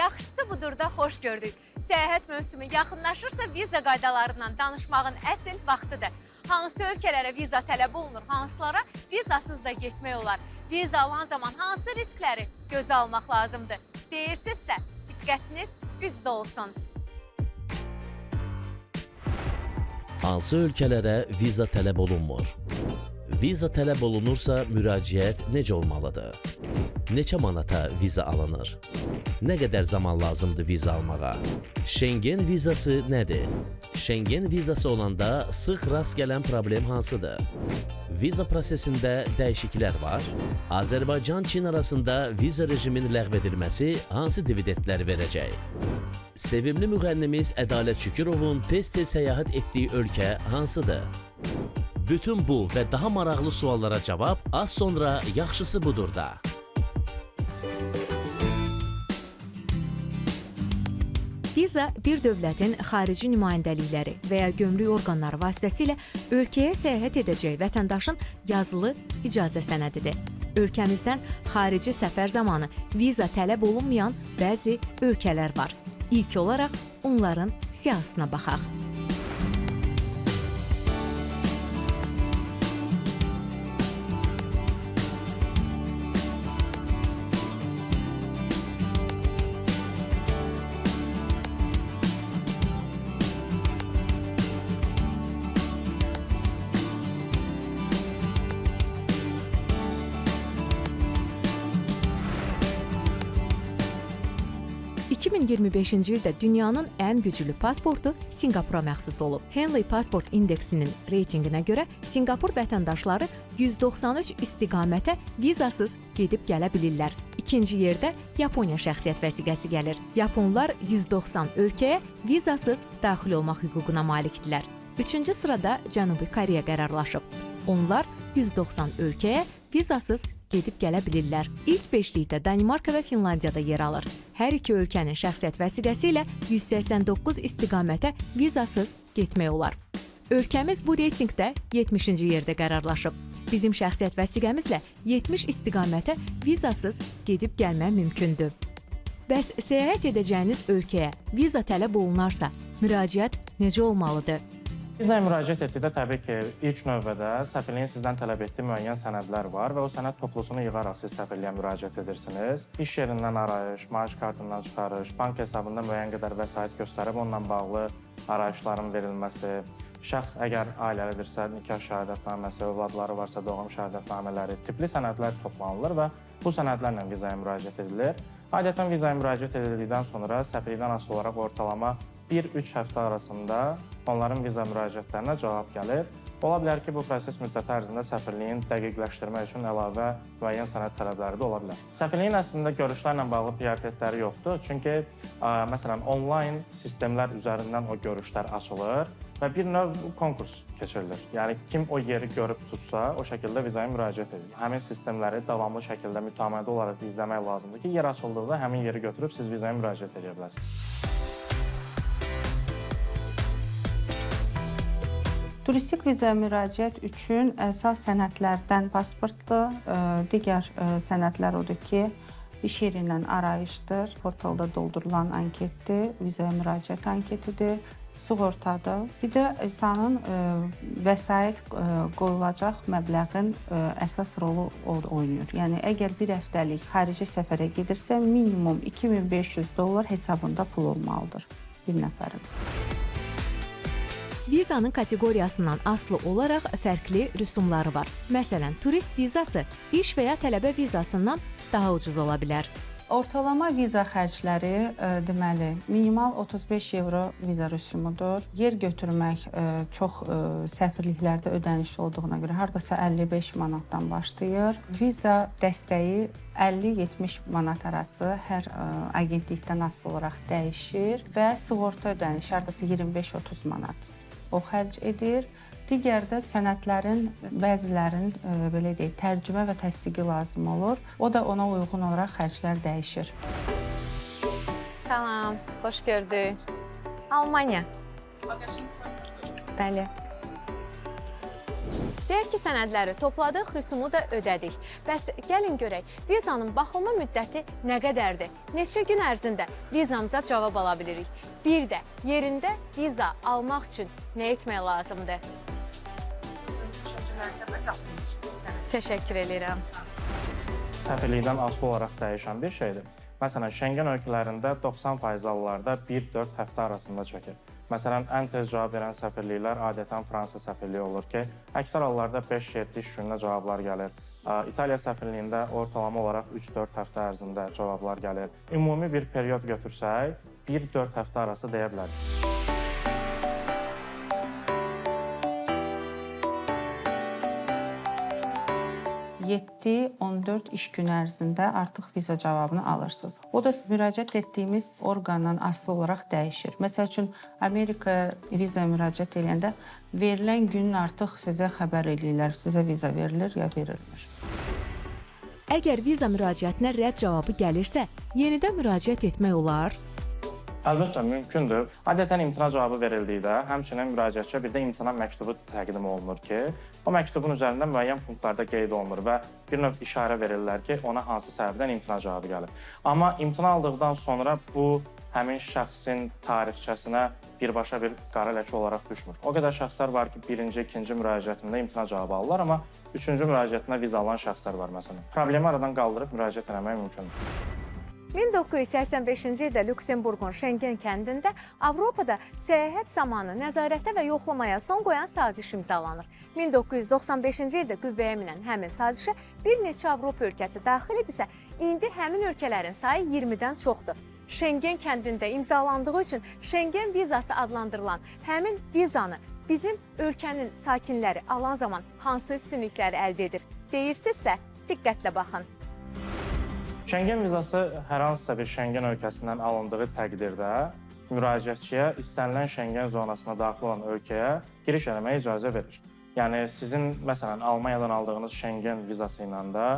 Yaxşısı budur da xoş gördük. Səyahət mövsümü yaxınlaşırsa viza qaydalarından danışmağın əsl vaxtıdır. Hansı ölkələrə viza tələb olunur, hansılara vizasız da getmək olar? Viza alan zaman hansı riskləri gözə almaq lazımdır? Deyirsinizsə, diqqətiniz bizdə olsun. Hansı ölkələrə viza tələb olunmur? Viza tələb olunursa müraciət necə olmalıdır? Neçə manata viza alınır? Nə qədər zaman lazımdır viza almağa? Schengen vizası nədir? Schengen vizası olanda sıx rast gələn problem hansıdır? Viza prosesində dəyişikliklər var. Azərbaycan-Çin arasında viza rejimin ləğv edilməsi hansı dividendləri verəcək? Sevimli müğənnimiz Ədalət Şükürovun tez-tez səyahət etdiyi ölkə hansıdır? Bütün bu və daha maraqlı suallara cavab az sonra Yaxşısı budur da. Viza bir dövlətin xarici nümayəndəlikləri və ya gömrük orqanları vasitəsilə ölkəyə səyahət edəcək vətəndaşın yazılı icazə sənədidir. Ölkəmizdən xarici səfər zamanı viza tələb olunmayan bəzi ölkələr var. İlk olaraq onların siyahısına baxaq. ...2025-ci ildə dünyanın ən güclü pasportu Sinqapura məxsus olub. Henley Pasport İndeksinin reytinginə görə Sinqapur vətəndaşları 193 istiqamətə vizasız gedib gələ bilirlər. İkinci yerdə Yaponiya şəxsiyyət vəsiqəsi gəlir. Yaponlar 190 ölkəyə vizasız daxil olmaq hüququna malikdirlər. Üçüncü sırada Cənubi Koreya qərarlaşıb. Onlar 190 ölkəyə vizasız gedib gələ bilirlər. İlk beşlikdə Danimarka və Finlandiyada yer alır. Hər iki ölkənin şəxsiyyət vəsiqəsi ilə 189 istiqamətə vizasız getmək olar. Ölkəmiz bu reytingdə 70-ci yerdə qərarlaşıb. Bizim şəxsiyyət vəsiqəmizlə 70 istiqamətə vizasız gedib gəlmək mümkündür. Bəs səyahət edəcəyiniz ölkəyə viza tələb olunarsa, müraciət necə olmalıdır? Vizaya müraciət etdikdə təbii ki, ilk növbədə səfirliyin sizdən tələb etdiyi müəyyən sənədlər var və o sənəd toplusunu yığaraq siz səfirliyə müraciət edirsiniz. İş yerindən arayış, maaş kartından çıxarış, bank hesabında müəyyən qədər vəsait göstərib onunla bağlı arayışların verilməsi, şəxs əgər ailəlidirsə, nikah şəhadətnaməsi, övladları varsa doğum şəhadətnamələri, tipli sənədlər toplanılır və bu sənədlərlə vizaya müraciət edilir. Adətən vizaya müraciət edildikdən sonra səfirlikdən asılı olaraq ortalama 1-3 həftə arasında onların viza müraciətlərinə cavab gəlir. Ola bilər ki, bu proses müddəti ərzində səfirliyin dəqiqləşdirmək üçün əlavə müəyyən sənəd tələbləri də ola bilər. Səfirliyin əslində görüşlərlə bağlı prioritetləri yoxdur. Çünki, məsələn, onlayn sistemlər üzərindən o görüşlər açılır və bir növ konkurs keçirilir. Yəni, kim o yeri görüb tutsa, o şəkildə vizaya müraciət edir. Həmin sistemləri davamlı şəkildə mütəmadi olaraq izləmək lazımdır ki, yer açıldıqda həmin yeri götürüb siz vizaya müraciət edə biləsiniz. Turistik vizaya müraciət üçün əsas sənədlərdən pasportdur, digər sənədlər odur ki, iş yerindən arayışdır, portalda doldurulan anketdir, vizaya müraciət anketidir, sığortadır. Bir də insanın vəsait qoyulacaq məbləğin əsas rolu oynayır. Yəni, əgər bir həftəlik xarici səfərə gedirsə, minimum $2500 hesabında pul olmalıdır bir nəfərin. Vizanın kateqoriyasından asılı olaraq fərqli rüsumları var. Məsələn, turist vizası iş və ya tələbə vizasından daha ucuz ola bilər. Ortalama viza xərcləri deməli minimal 35 evro viza rüsumudur. Yer götürmək çox səfirliklərdə ödənişli olduğuna görə hardasa 55 manatdan başlayır. Viza dəstəyi 50-70 manat arası hər agentlikdən asılı olaraq dəyişir və sığorta ödənişi hardasa 25-30 manat o xərc edir. Digər də sənədlərin bəzilərin belə deyək, tərcümə və təsdiqi lazım olur. O da ona uyğun olaraq xərclər dəyişir. Salam, xoş gördük. Almanya. Bəli. Deyək ki, sənədləri topladıq, rüsumu da ödədik. Bəs gəlin görək, vizanın baxılma müddəti nə qədərdir? Neçə gün ərzində vizamıza cavab ala bilirik? Bir də yerində viza almaq üçün nə etmək lazımdır? Təşəkkür edirəm. Səfirlikdən asılı olaraq dəyişən bir şeydir. Məsələn, Şengen ölkələrində 90% hallarda 1-4 həftə arasında çəkir. Məsələn, ən tez cavab verən səfirliklər adətən Fransa səfirliyi olur ki, əksər hallarda 5-7 iş günündə cavablar gəlir. İtaliya səfirliyində ortalama olaraq 3-4 həftə ərzində cavablar gəlir. Ümumi bir period götürsək, 1-4 həftə arası deyə bilərik. 7-14 iş günü ərzində artıq viza cavabını alırsınız. O da müraciət etdiyimiz orqandan asılı olaraq dəyişir. Məsəl üçün, Amerika viza müraciət edəndə verilən gün artıq sizə xəbər edirlər, sizə viza verilir ya verilmir. Əgər viza müraciətinə rədd cavabı gəlirsə, yenidən müraciət etmək olar? Əlbəttə, mümkündür. Adətən imtina cavabı verildikdə, həmçinin müraciətçiyə bir də imtina məktubu təqdim olunur ki, o məktubun üzərində müəyyən punktlarda qeyd olunur və bir növ işarə verirlər ki, ona hansı səbəbdən imtina cavabı gəlib. Amma imtina aldıqdan sonra bu həmin şəxsin tarixçəsinə birbaşa bir qara ləkə olaraq düşmür. O qədər şəxslər var ki, birinci, ikinci müraciətində imtina cavabı alırlar, amma üçüncü müraciətində viza alan şəxslər var məsələn. Problemi aradan qaldırıb müraciət etmək mümkündür. 1985-ci ildə Lüksemburqun Şengen kəndində Avropada səyahət zamanı nəzarətə və yoxlamaya son qoyan saziş imzalanır. 1995-ci ildə qüvvəyə minən həmin sazişə bir neçə Avropa ölkəsi daxil edirsə, indi həmin ölkələrin sayı 20-dən çoxdur. Şengen kəndində imzalandığı üçün Şengen vizası adlandırılan həmin vizanı bizim ölkənin sakinləri alan zaman hansı üstünlükləri əldə edir? Deyirsinizsə, diqqətlə baxın. Şengen vizası hər hansısa bir Şengen ölkəsindən alındığı təqdirdə müraciətçiyə istənilən Şengen zonasına daxil olan ölkəyə giriş etməyə icazə verir. Yəni sizin məsələn Almaniyadan aldığınız Şengen vizası ilə də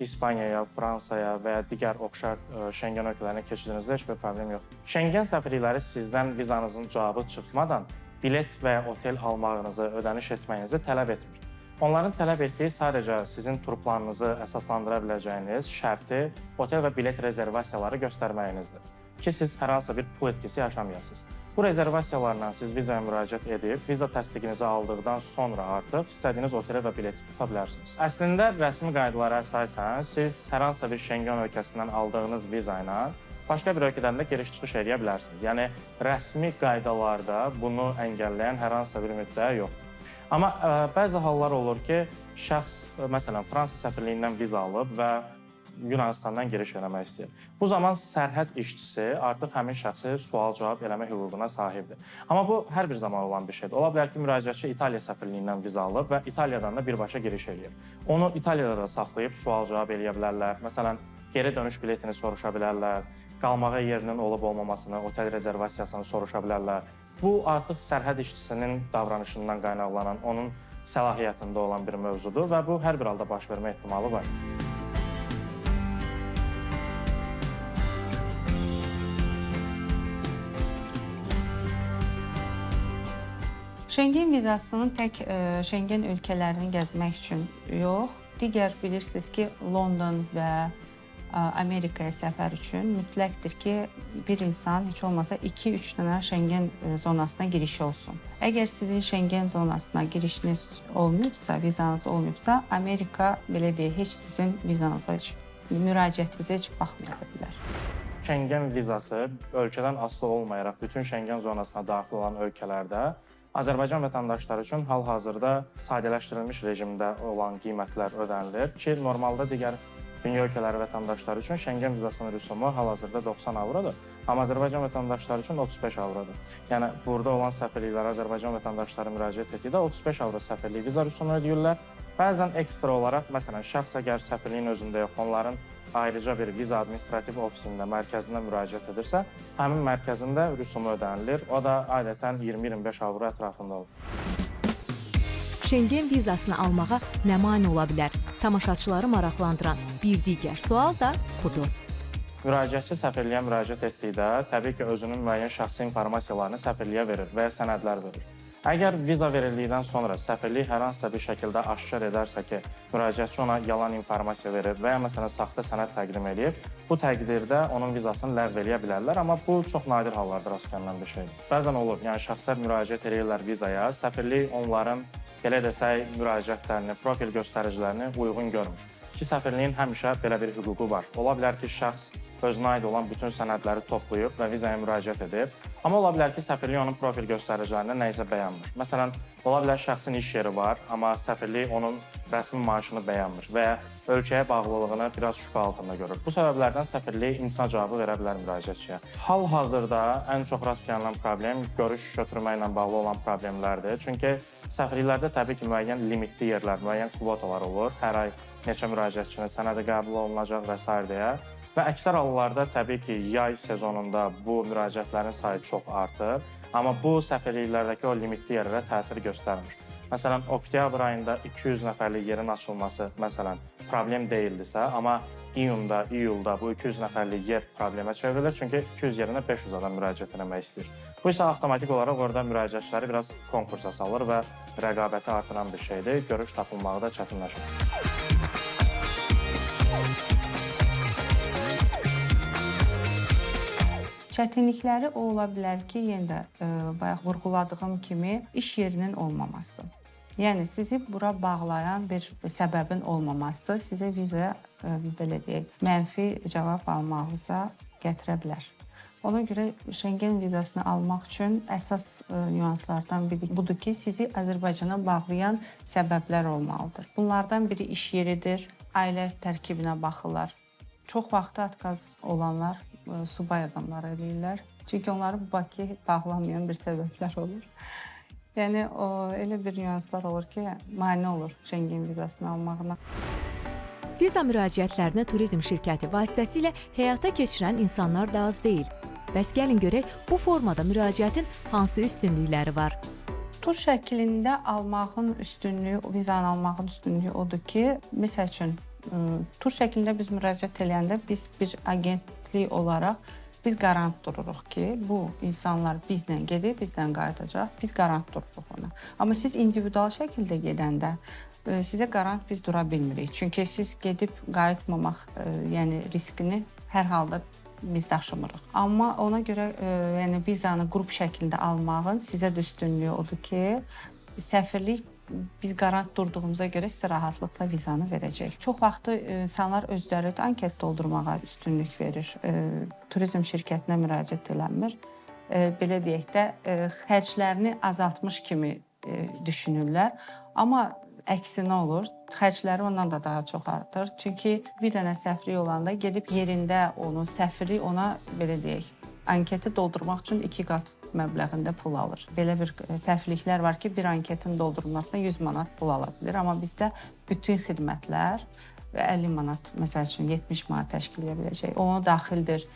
İspaniyaya, Fransaya və ya digər oxşar Şengen ölkələrinə keçdiyinizdə heç bir problem yoxdur. Şengen səfirlikləri sizdən vizanızın cavabı çıxmadan bilet və ya otel almağınızı, ödəniş etməyinizi tələb etmir. Onların tələb etdiyi sadəcə sizin tur planınızı əsaslandıra biləcəyiniz şərti otel və bilet rezervasiyaları göstərməyinizdir ki, siz hər hansısa bir pul etkisi yaşamayasınız. Bu rezervasiyalarla siz vizaya müraciət edib, viza təsdiqinizi aldıqdan sonra artıq istədiyiniz otelə və bileti tuta bilərsiniz. Əslində, rəsmi qaydalara əsasən siz hər hansısa bir Şengen ölkəsindən aldığınız viza ilə başqa bir ölkədən də giriş-çıxış edə bilərsiniz. Yəni, rəsmi qaydalarda bunu əngəlləyən hər hansısa bir müddəa yoxdur. Amma bəzi hallar olur ki, şəxs, məsələn, Fransa səfirliyindən viza alıb və Yunanistandan giriş eləmək istəyir. Bu zaman sərhəd işçisi artıq həmin şəxsi sual-cavab eləmə hüququna sahibdir. Amma bu hər bir zaman olan bir şeydir. Ola bilər ki, müraciətçi İtaliya səfirliyindən viza alıb və İtaliyadan da birbaşa giriş eləyir. Onu İtaliyada da saxlayıb sual-cavab eləyə bilərlər. Məsələn, geri dönüş biletini soruşa bilərlər, qalmağa yerinin olub-olmamasını, otel rezervasiyasını soruşa bilərlər. Bu artıq sərhəd işçisinin davranışından qaynaqlanan, onun səlahiyyətində olan bir mövzudur və bu hər bir halda baş vermə ehtimalı var. Şengen vizasının tək Şengen ölkələrini gəzmək üçün yox, digər bilirsiniz ki, London və Amerikaya səfər üçün mütləqdir ki, bir insan heç olmasa 2-3 dənə Şengen zonasına girişi olsun. Əgər sizin Şengen zonasına girişiniz olmayıbsa, vizanız olmayıbsa, Amerika belə deyək, heç sizin vizanıza, müraciətinizə heç baxmaya bilər. Şengen vizası ölkədən asılı olmayaraq bütün Şengen zonasına daxil olan ölkələrdə Azərbaycan vətəndaşları üçün hal-hazırda sadələşdirilmiş rejimdə olan qiymətlər ödənilir ki, normalda digər dünya ölkələri vətəndaşları üçün Şengen vizasının rüsumu hal-hazırda 90 avrodur, amma Azərbaycan vətəndaşları üçün 35 avrodur. Yəni, burada olan səfirliklərə Azərbaycan vətəndaşları müraciət etdikdə 35 avro səfirlik viza rüsumu ödəyirlər. Bəzən ekstra olaraq, məsələn, şəxs əgər səfirliyin özündə yox, onların ayrıca bir viza administrativ ofisində, mərkəzində müraciət edirsə, həmin mərkəzində rüsumu ödənilir. O da adətən 20-25 avro ətrafında olur. Şengen vizasını almağa nə mane ola bilər? Tamaşaçıları maraqlandıran bir digər sual da budur. Müraciətçi səfirliyə müraciət etdikdə təbii ki, özünün müəyyən şəxsi informasiyalarını səfirliyə verir və ya sənədlər verir. Əgər viza verildikdən sonra səfirlik hər hansısa bir şəkildə aşkar edərsə ki, müraciətçi ona yalan informasiya verib və ya məsələn saxta sənəd təqdim edib, bu təqdirdə onun vizasını ləğv eləyə bilərlər, amma bu çox nadir hallarda rast gəlinən bir şeydir. Bəzən olur, yəni şəxslər müraciət edirlər vizaya, səfirlik onların belə desək müraciətlərini, profil göstəricilərini uyğun görmür. Ki, səfirliyin həmişə belə bir hüququ var. Ola bilər ki, şəxs özünə aid olan bütün sənədləri toplayıb və vizaya müraciət edib. Amma ola bilər ki, səfirlik onun profil göstəricilərində nə isə bəyənmir. Məsələn, ola bilər şəxsin iş yeri var, amma səfirlik onun rəsmi maaşını bəyənmir və ölkəyə bağlılığını biraz şübhə altında görür. Bu səbəblərdən səfirlik imtina cavabı verə bilər müraciətçiyə. Hal-hazırda ən çox rast gəlinən problem görüş götürməklə bağlı olan problemlərdir. Çünki səfirliklərdə təbii ki, müəyyən limitli yerlər, müəyyən kvotalar olur. Hər ay neçə müraciətçinin sənədi qəbul olunacaq və s. deyə. Və əksər hallarda təbii ki, yay sezonunda bu müraciətlərin sayı çox artır, amma bu səfirliklərdəki o limitli yerlərə təsir göstərmir. Məsələn, oktyabr ayında 200 nəfərlik yerin açılması məsələn problem deyildisə, amma iyunda, iyulda bu 200 nəfərlik yer problemə çevrilir, çünki 200 yerinə 500 adam müraciət etmək istəyir. Bu isə avtomatik olaraq orada müraciətçiləri biraz konkursa salır və rəqabəti artıran bir şeydir, görüş tapılmağı da çətinləşir. Çətinlikləri o ola bilər ki, yenə də bayaq vurğuladığım kimi iş yerinin olmaması. Yəni sizi bura bağlayan bir səbəbin olmaması sizə viza belə deyək, mənfi cavab almağınıza gətirə bilər. Ona görə Şengen vizasını almaq üçün əsas nüanslardan biri budur ki, sizi Azərbaycana bağlayan səbəblər olmalıdır. Bunlardan biri iş yeridir, ailə tərkibinə baxırlar. Çox vaxtı atkaz olanlar subay adamlar eləyirlər. Çünki onları Bakıya bağlamayan bir səbəblər olur. Yəni elə bir nüanslar olur ki, mane olur Şengen vizasını almağına. Viza müraciətlərini turizm şirkəti vasitəsilə həyata keçirən insanlar da az deyil. Bəs gəlin görək, bu formada müraciətin hansı üstünlükləri var? Tur şəklində almağın üstünlüyü, vizanı almağın üstünlüyü odur ki, məsəl üçün, tur şəklində biz müraciət edəndə biz bir agentlik olaraq biz qarant dururuq ki, bu insanlar bizlə gedib, bizdən qayıdacaq, biz qarant dururuq ona. Amma siz individual şəkildə gedəndə sizə qarant biz dura bilmirik. Çünki siz gedib qayıtmamaq yəni riskini hər halda biz daşımırıq. Amma ona görə yəni vizanı qrup şəklində almağın sizə də üstünlüyü odur ki, səfirlik biz qarant durduğumuza görə sizə rahatlıqla vizanı verəcək. Çox vaxtı insanlar özləri də anket doldurmağa üstünlük verir. Turizm şirkətinə müraciət eləmir. Belə deyək də, xərclərini azaltmış kimi düşünürlər. Amma əksinə olur, xərcləri ondan da daha çox artır. Çünki bir dənə səfirlik olanda gedib yerində onu, səfirlik ona belə deyək, anketi doldurmaq üçün 2 qat məbləğində pul alır. Belə bir səhvliklər var ki, bir anketin doldurulmasına 100 manat pul ala bilir. Amma bizdə bütün xidmətlər 50 manat, məsəl üçün 70 manat təşkil edə biləcək. Ona daxildir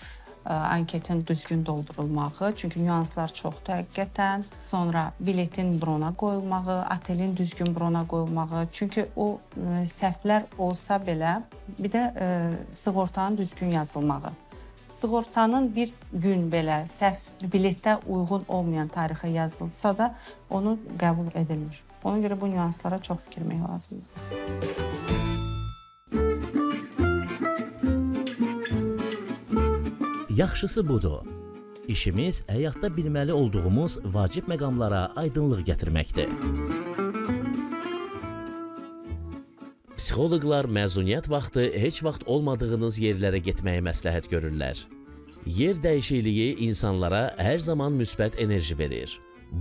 anketin düzgün doldurulmağı, çünki nüanslar çoxdur həqiqətən. Sonra biletin brona qoyulmağı, otelin düzgün brona qoyulmağı. Çünki o səhvlər olsa belə, bir də sığortanın düzgün yazılmağı. Sığortanın bir gün belə səhv biletdə uyğun olmayan tarixə yazılsa da onu qəbul edilmir. Ona görə bu nüanslara çox fikirmək lazımdır. Yaxşısı budur. İşimiz həyatda bilməli olduğumuz vacib məqamlara aydınlıq gətirməkdir. Psixoloqlar məzuniyyət vaxtı heç vaxt olmadığınız yerlərə getməyi məsləhət görürlər. Yer dəyişikliyi insanlara hər zaman müsbət enerji verir.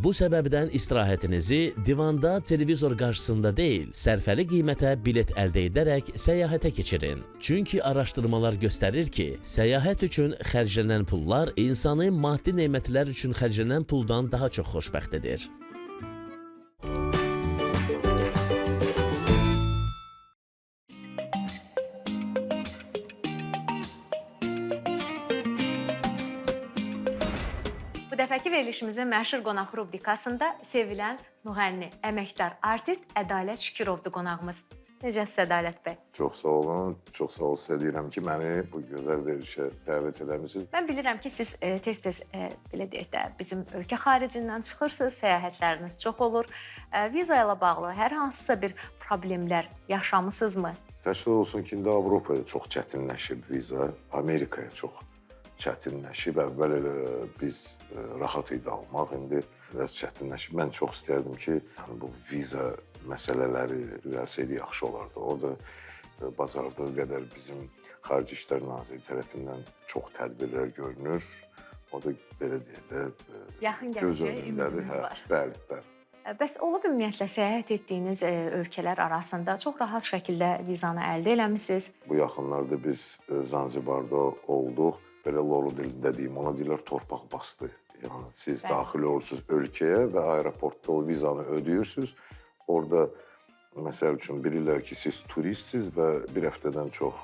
Bu səbəbdən istirahətinizi divanda, televizor qarşısında deyil, sərfəli qiymətə bilet əldə edərək səyahətə keçirin. Çünki araşdırmalar göstərir ki, səyahət üçün xərclənən pullar insanı maddi nemətlər üçün xərclənən puldan daha çox xoşbəxt edir. Bu dəfəki verilişimizin məşhur qonaq rubrikasında sevilən müğənni, əməkdar artist Ədalət Şükürovdur qonağımız. Necəsiz Ədalət bəy? Çox sağ olun. Çox sağ ol sizə deyirəm ki, məni bu gözəl verilişə dəvət eləmisiniz. Mən bilirəm ki, siz tez-tez belə deyək də bizim ölkə xaricindən çıxırsınız, səyahətləriniz çox olur. Viza ilə bağlı hər hansısa bir problemlər yaşamısınızmı? Təəssüf olsun ki, indi Avropaya çox çətinləşib viza, Amerikaya çox çətinləşib. Əvvəl elə biz rahat idi almaq, indi biraz çətinləşib. Mən çox istərdim ki, yəni bu viza məsələləri düzəlsəydi yaxşı olardı. O da bacardığı qədər bizim Xarici İşlər Naziri tərəfindən çox tədbirlər görünür. O da belə deyək də Yaxın göz gələcəyə önündədir. ümidiniz var. Bəli, bəli. Bəs olub ümumiyyətlə səyahət etdiyiniz ölkələr arasında çox rahat şəkildə vizanı əldə eləmisiniz? Bu yaxınlarda biz Zanzibarda olduq. Belə Lolu dilində deyim, ona deyirlər torpaq bastı. Yəni siz daxil olursunuz ölkəyə və aeroportda o vizanı ödəyirsiniz. Orada məsəl üçün bilirlər ki, siz turistsiniz və bir həftədən çox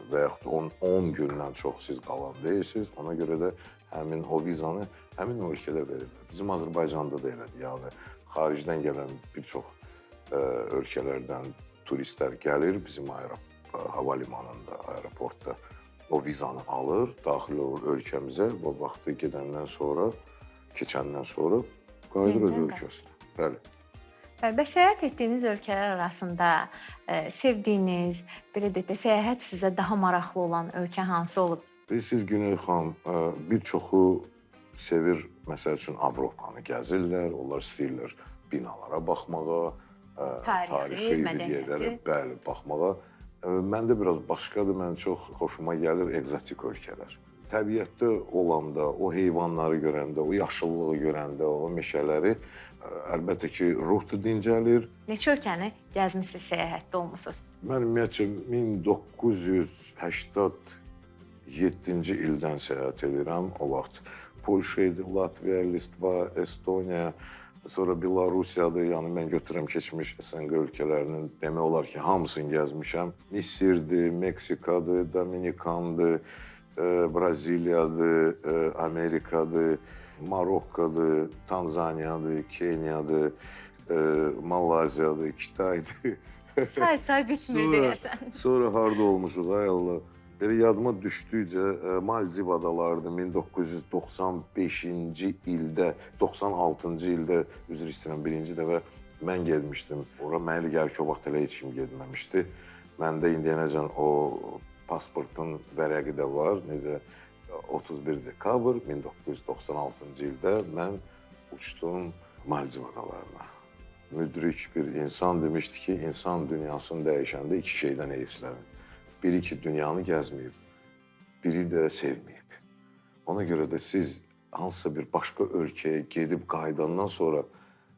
və yaxud 10 gündən çox siz qalan deyilsiniz. Ona görə də həmin o vizanı həmin ölkədə verirlər. Bizim Azərbaycanda da elədir. Yəni xaricdən gələn bir çox ölkələrdən turistlər gəlir bizim hava limanında, aeroportda o vizanı alır, daxil olur ölkəmizə və vaxtı gedəndən sonra, keçəndən sonra qayıdır öz ölkəsinə. Bəli. Bəs səyahət etdiyiniz ölkələr arasında sevdiyiniz, belə deyək də səyahət sizə daha maraqlı olan ölkə hansı olub? Bilirsiniz Günel xanım, bir çoxu sevir, məsəl üçün Avropanı gəzirlər, onlar istəyirlər binalara baxmağa, tarixi bir yerlərə bəli, baxmağa. Məndə biraz başqadır, mən çox xoşuma gəlir egzotik ölkələr. Təbiətdə olanda, o heyvanları görəndə, o yaşıllığı görəndə, o meşələri əlbəttə ki, ruh da dincəlir. Neçə ölkəni gəzmisiniz, səyahətdə olmusunuz? Mən ümumiyyətcə 1987-ci ildən səyahət edirəm. O vaxt Polşa idi, Latviya, Litva, Estoniya, sonra Belarusiyadır. Yəni mən götürürəm keçmiş SNQ ölkələrinin demək olar ki, hamısını gəzmişəm. Misirdir, Meksikadır, Dominikandır, Braziliyadır, Amerikadır, Marokkodur, Tanzaniyadır, Kenyadır, Malaziyadır, Kitaydır. Say bitmir deyəsən. Sonra harda olmuşuq, ay Allah. Belə yadıma düşdükcə Maldiv adalarıdır 1995-ci ildə, 96-cı ildə, üzr istəyirəm, birinci dəfə mən getmişdim. Ora mənə gəlir ki, o vaxt elə heç kim getməmişdi. Məndə indiyənəcən o pasportun vərəqi də var. Necə 31 dekabr 1996-cı ildə mən uçdum Maldiv adalarına. Müdrik bir insan demişdi ki, insan dünyasını dəyişəndə iki şeydən heyfslənir. Biri ki, dünyanı gəzməyib, biri də sevməyib. Ona görə də siz hansısa bir başqa ölkəyə gedib qayıdandan sonra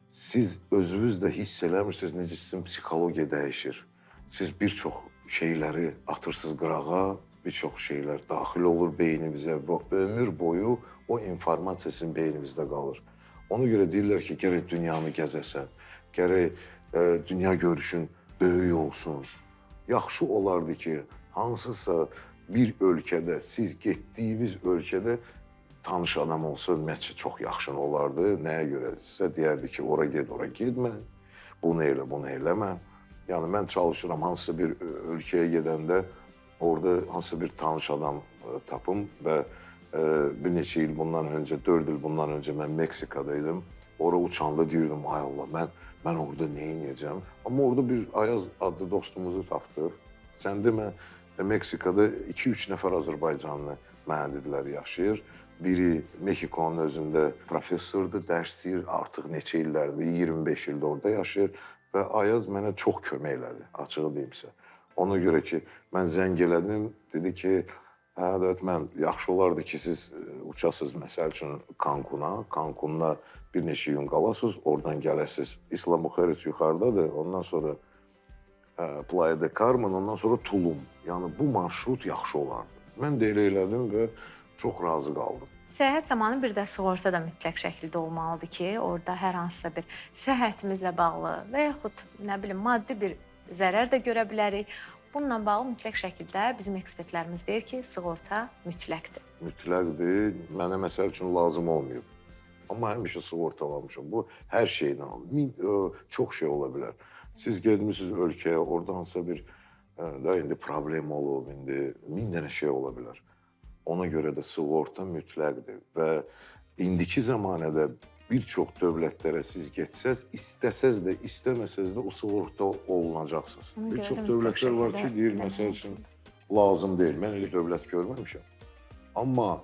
siz özünüz də hiss eləmirsiniz, necə sizin psixologiya dəyişir. Siz bir çox şeyləri atırsınız qırağa, bir çox şeylər daxil olur beynimizə və ömür boyu o informasiya sizin beynimizdə qalır. Ona görə deyirlər ki, gərək dünyanı gəzəsən, gərək dünya görüşün böyük olsun. Yaxşı olardı ki, hansısa bir ölkədə, siz getdiyiniz ölkədə tanış adam olsa, ümumiyyətcə çox yaxşı olardı. Nəyə görə? Sizə deyərdi ki, ora get, ora getmə, bunu elə, bunu eləmə. Yəni, mən çalışıram hansısa bir ölkəyə gedəndə, orada hansısa bir tanış adam tapım və bir neçə il bundan öncə, 4 il bundan öncə mən Meksikadaydım. Ora uçanda deyirdim, ay Allah, mən orada nə edəcəm? Amma orada bir Ayaz adlı dostumuzu tapdıq. Sən demə, Meksikada 2-3 nəfər Azərbaycanlı mənə dedilər yaşayır. Biri Mexikonun özündə professordur, dərs deyir, artıq neçə illərdir, 25 ildə orada yaşayır. Və Ayaz mənə çox kömək elədi, açığı deyimsə. Ona görə ki, mən zəng elədim, dedi ki, evet, mən yaxşı olardı ki, siz uçasınız məsəl üçün Cancun'a bir neçə gün qalasınız, oradan gələsiniz. İsla Buxarest yuxarıdadır, ondan sonra Playa de Carmen, ondan sonra Tulum. Yəni bu marşrut yaxşı olardı. Mən də elə elədim və çox razı qaldım. Səyahət zamanı bir də sığorta da mütləq şəkildə olmalıdır ki, orada hər hansısa bir səyahətimizlə bağlı və yaxud nə bilim maddi bir zərər də görə bilərik. Bununla bağlı mütləq şəkildə bizim ekspertlərimiz deyir ki, sığorta mütləqdir. Mütləqdir. Mənə məsəl üçün lazım olmayıb. Amma həmişə sığortalanmışam. Bu hər şeylə çox şey ola bilər. Siz getmisiniz ölkəyə, orada hansısa bir da indi problem olub, indi min dənə şey ola bilər. Ona görə də sığorta mütləqdir və indiki zamanədə bir çox dövlətlərə siz getsəz, istəsəz də, istəməsəz də o sığorta olunacaqsınız. Bir çox dövlətlər var ki, deyir, məsəl üçün, lazım deyil. Mən elə dövlət görməmişəm. Amma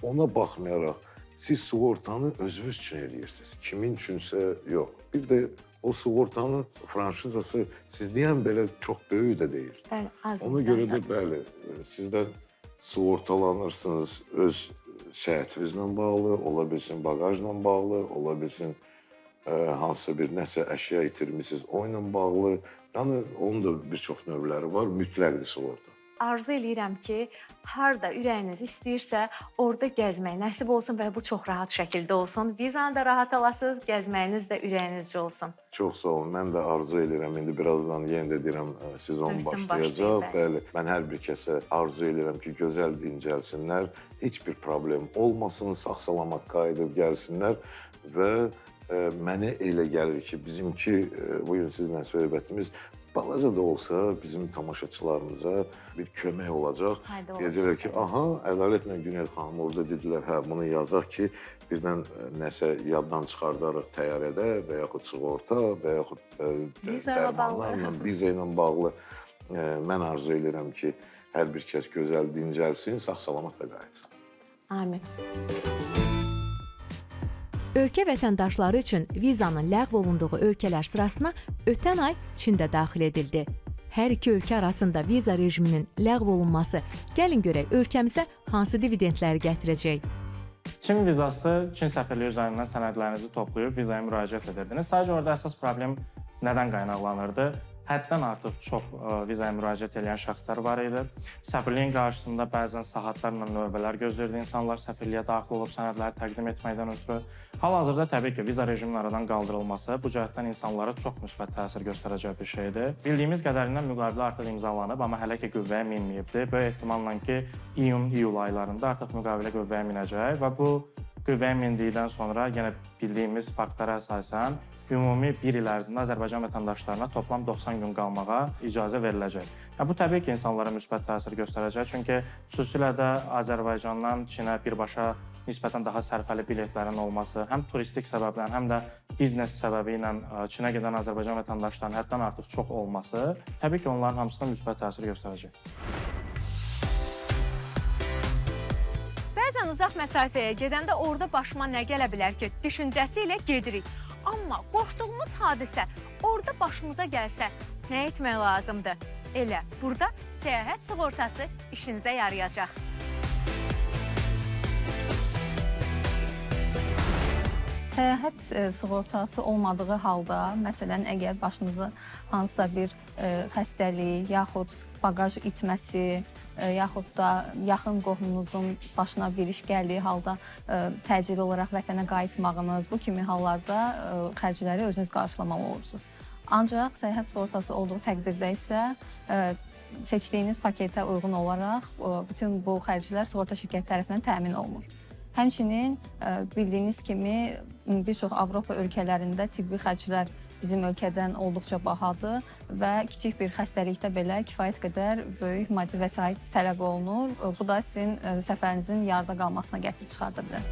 ona baxmayaraq, siz sığortanı özünüz üçün eləyirsiniz. Kimin üçünsə yox. Bir də o sığortanın franşizası siz deyən belə çox böyük də deyil. Bəli, az. Ona görə də bəli, sizdən sığortalanırsınız öz səhhətinizlə bağlı, ola bilsin bagajla bağlı, ola bilsin hansısa bir nəsə əşya itirmisiniz, oyla bağlı. Yəni, onun da bir çox növləri var, mütləqdir sığorta. Arzu eləyirəm ki, harda ürəyiniz istəyirsə, orada gəzmək nəsib olsun və bu çox rahat şəkildə olsun. Vizanı da rahat alasınız, gəzməyiniz də ürəyinizcə olsun. Çox sağ olun. Mən də arzu eləyirəm. İndi birazdan yenə də deyirəm, sezon başlayacaq. Bəli, mən hər bir kəsə arzu eləyirəm ki, gözəl dincəlsinlər, heç bir problem olmasın, sağ-salamat qayıdıb gəlsinlər və mənə elə gəlir ki, bizimki bugün sizlə söhbətimiz balaca da olsa bizim tamaşaçılarımıza bir kömək olacaq. Deyəcəklər ki, aha, Ədalətlə Günel xanım orada dedilər, hə, bunu yazaq ki, birdən nəsə yaddan çıxardarıq təyyarədə və yaxud sığorta və yaxud dərmanlarla, viza ilə bağlı. Mən arzu edirəm ki, hər bir kəs gözəl dincəlsin, sağ-salamat da qayıtsın. Amin. Ölkə vətəndaşları üçün vizanın ləğv olunduğu ölkələr sırasına ötən ay Çin də daxil edildi. Hər iki ölkə arasında viza rejiminin ləğv olunması gəlin görək ölkəmizə hansı dividendləri gətirəcək? Çin vizası, Çin səfirliyi üzərindən sənədlərinizi toplayıb vizaya müraciət edirdiniz. Sadəcə orada əsas problem nədən qaynaqlanırdı? Həddən artıq çox vizaya müraciət edən şəxslər var idi. Səfirliyin qarşısında bəzən saatlarla növbələr gözləyirdi insanlar səfirliyə daxil olub sənədləri təqdim etməkdən ötürü. Hal-hazırda təbii ki, viza rejiminin aradan qaldırılması bu cəhətdən insanlara çox müsbət təsir göstərəcək bir şeydir. Bildiyimiz qədərilə müqavilə artıq imzalanıb, amma hələ ki qüvvəyə minməyibdir. Böyük ehtimalla ki, iyun-iyul aylarında artıq müqavilə qüvvəyə minəcək və bu qüvvəyə mindikdən sonra yenə bildiyimiz faktlara əsasən ümumi bir il ərzində Azərbaycan vətəndaşlarına toplam 90 gün qalmağa icazə veriləcək. Bu təbii ki, insanlara müsbət təsir göstərəcək, çünki xüsusilə də Azərbaycandan Çinə birbaşa nisbətən daha sərfəli biletlərin olması, həm turistik səbəblə, həm də biznes səbəbi ilə Çinə gedən Azərbaycan vətəndaşlarının həddən artıq çox olması, təbii ki, onların hamısına müsbət təsir göstərəcək. Bəzən uzaq məsafəyə gedəndə orada başıma nə gələ bilər ki, düşüncəsi ilə gedirik. Amma qorxduğumuz hadisə orada başımıza gəlsə, nə etmək lazımdır? Elə burada səyahət sığortası işinizə yarayacaq. Səyahət sığortası olmadığı halda, məsələn, əgər başınıza hansısa bir xəstəlik, yaxud bagaj itməsi, yaxud da yaxın qohumunuzun başına bir iş gəldiyi halda təcili olaraq vətənə qayıtmağınız, bu kimi hallarda xərcləri özünüz qarşılamalı olursunuz. Ancaq səyahət sığortası olduğu təqdirdə isə seçdiyiniz paketə uyğun olaraq bütün bu xərclər sığorta şirkəti tərəfindən təmin olunur. Həmçinin bildiyiniz kimi bir çox Avropa ölkələrində tibbi xərclər bizim ölkədən olduqca bahadır və kiçik bir xəstəlikdə belə kifayət qədər böyük maddi vəsait tələb olunur. Bu da sizin səfərinizin yarıda qalmasına gətirib çıxarda bilər.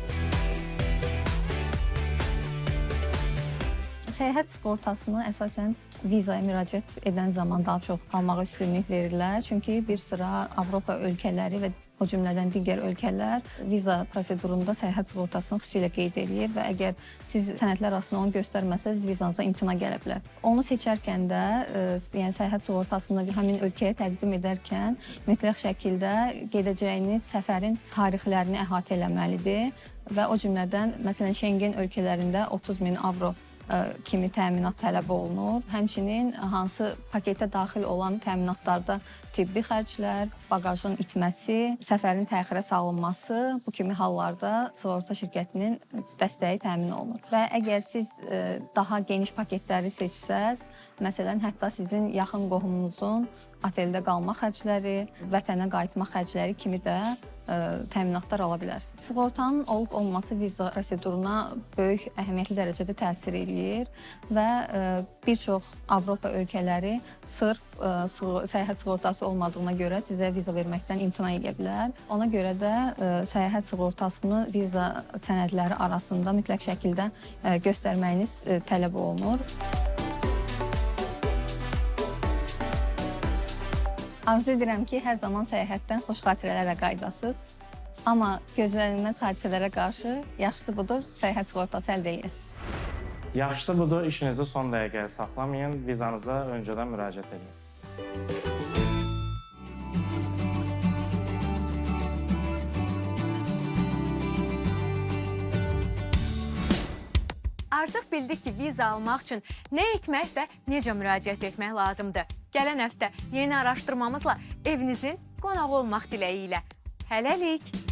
Səyahət sığortasını əsasən vizaya müraciət edən zaman daha çox almağa üstünlük verirlər. Çünki bir sıra Avropa ölkələri və o cümlədən digər ölkələr viza prosedurunda səyahət sığortasını xüsusilə qeyd edir və əgər siz sənədlər arasında onu göstərməsəz, vizanıza imtina gələ bilər. Onu seçərkən də, yəni səyahət sığortasını həmin ölkəyə təqdim edərkən mütləq şəkildə gedəcəyiniz səfərin tarixlərini əhatə eləməlidir və o cümlədən, məsələn, Şengen ölkələrində 30.000 avro kimi təminat tələb olunur. Həmçinin hansı paketə daxil olan təminatlarda tibbi xərclər, bagajın itməsi, səfərin təxirə salınması bu kimi hallarda sığorta şirkətinin dəstəyi təmin olunur. Və əgər siz daha geniş paketləri seçsəz, məsələn, hətta sizin yaxın qohumunuzun oteldə qalma xərcləri, vətənə qayıtma xərcləri kimi də təminatlar ala bilərsiniz. Sığortanın olub-olmaması viza proseduruna böyük əhəmiyyətli dərəcədə təsir eləyir və bir çox Avropa ölkələri sırf səyahət sığortası olmadığına görə sizə viza verməkdən imtina edə bilər. Ona görə də səyahət sığortasını viza sənədləri arasında mütləq şəkildə göstərməyiniz tələb olunur. Arzu edirəm ki, hər zaman səyahətdən xoş xatirələrlə qaydasınız. Amma gözlənilməz hadisələrə qarşı yaxşısı budur, səyahət sığortası əldə edəsiniz. Yaxşısı budur, işinizi son dəqiqəyə saxlamayın, vizanıza öncədən müraciət edin. Artıq bildik ki, viza almaq üçün nə etmək və necə müraciət etmək lazımdır. Gələn həftə yeni araşdırmamızla evinizin qonağı olmaq diləyi ilə. Hələlik!